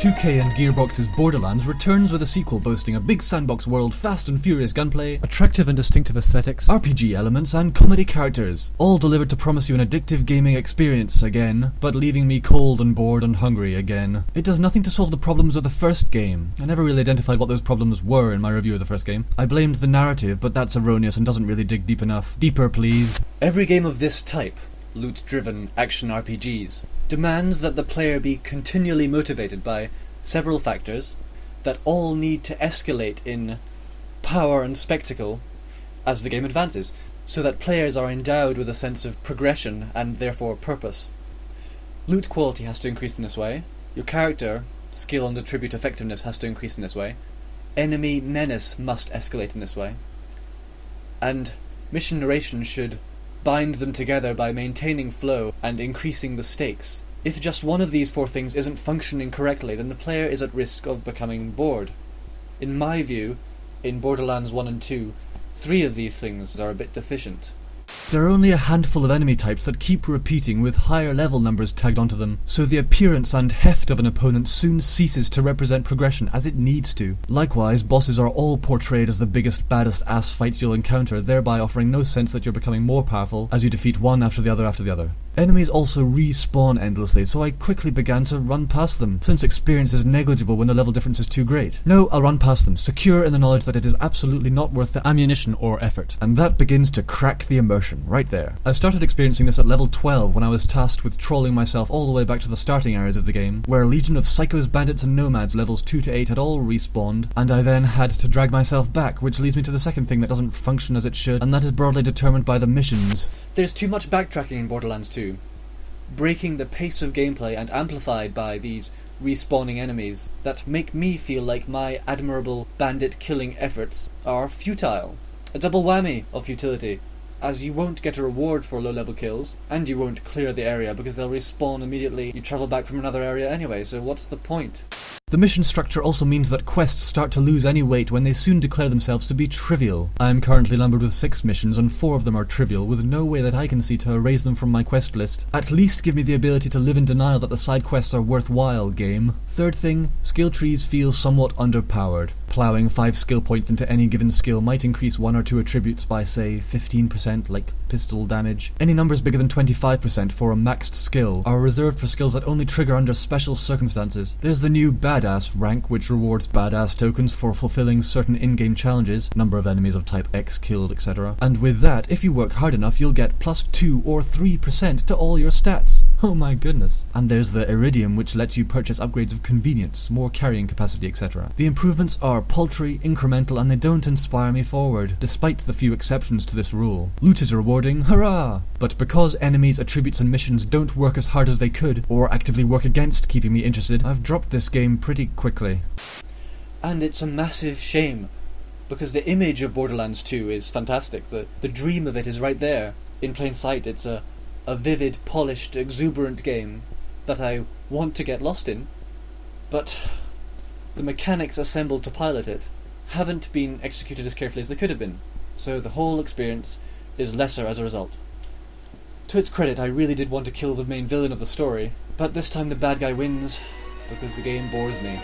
2K and Gearbox's Borderlands returns with a sequel boasting a big sandbox world, fast and furious gunplay, attractive and distinctive aesthetics, RPG elements, and comedy characters, all delivered to promise you an addictive gaming experience again, but leaving me cold and bored and hungry again. It does nothing to solve the problems of the first game. I never really identified what those problems were in my review of the first game. I blamed the narrative, but that's erroneous and doesn't really dig deep enough. Deeper, please. Every game of this type, loot-driven action RPGs, demands that the player be continually motivated by several factors that all need to escalate in power and spectacle as the game advances, so that players are endowed with a sense of progression and therefore purpose. Loot quality has to increase in this way, your character, skill and attribute effectiveness has to increase in this way, enemy menace must escalate in this way, and mission narration should bind them together by maintaining flow and increasing the stakes. If just one of these four things isn't functioning correctly, then the player is at risk of becoming bored. In my view, in Borderlands 1 and 2, 3 of these things are a bit deficient. There are only a handful of enemy types that keep repeating with higher level numbers tagged onto them, so the appearance and heft of an opponent soon ceases to represent progression as it needs to. Likewise, bosses are all portrayed as the biggest, baddest ass fights you'll encounter, thereby offering no sense that you're becoming more powerful as you defeat one after the other after the other. Enemies also respawn endlessly, so I quickly began to run past them, since experience is negligible when the level difference is too great. No, I'll run past them, secure in the knowledge that it is absolutely not worth the ammunition or effort. And that begins to crack the immersion, right there. I started experiencing this at level 12 when I was tasked with trolling myself all the way back to the starting areas of the game, where a legion of psychos, bandits and nomads levels 2 to 8 had all respawned, and I then had to drag myself back, which leads me to the second thing that doesn't function as it should, and that is broadly determined by the missions. There's too much backtracking in Borderlands 2. Breaking the pace of gameplay and amplified by these respawning enemies that make me feel like my admirable bandit killing efforts are futile. A double whammy of futility, as you won't get a reward for low level kills, and you won't clear the area because they'll respawn immediately you travel back from another area anyway, so what's the point? The mission structure also means that quests start to lose any weight when they soon declare themselves to be trivial. I am currently numbered with 6 missions, and 4 of them are trivial, with no way that I can see to erase them from my quest list. At least give me the ability to live in denial that the side quests are worthwhile, game. Third thing, skill trees feel somewhat underpowered. Ploughing 5 skill points into any given skill might increase 1 or 2 attributes by, say, 15%, like pistol damage. Any numbers bigger than 25% for a maxed skill are reserved for skills that only trigger under special circumstances. There's the new Badass rank, which rewards badass tokens for fulfilling certain in-game challenges, number of enemies of type X killed, etc. And with that, if you work hard enough, you'll get plus 2 or 3% to all your stats. Oh my goodness. And there's the Iridium, which lets you purchase upgrades of convenience, more carrying capacity, etc. The improvements are paltry, incremental, and they don't inspire me forward, despite the few exceptions to this rule. Loot is rewarding, hurrah! But because enemies, attributes, and missions don't work as hard as they could, or actively work against keeping me interested, I've dropped this game pretty quickly. And it's a massive shame, because the image of Borderlands 2 is fantastic. The dream of it is right there, in plain sight. It's a vivid, polished, exuberant game that I want to get lost in, but the mechanics assembled to pilot it haven't been executed as carefully as they could have been, so the whole experience is lesser as a result. To its credit, I really did want to kill the main villain of the story, but this time the bad guy wins, because the game bores me.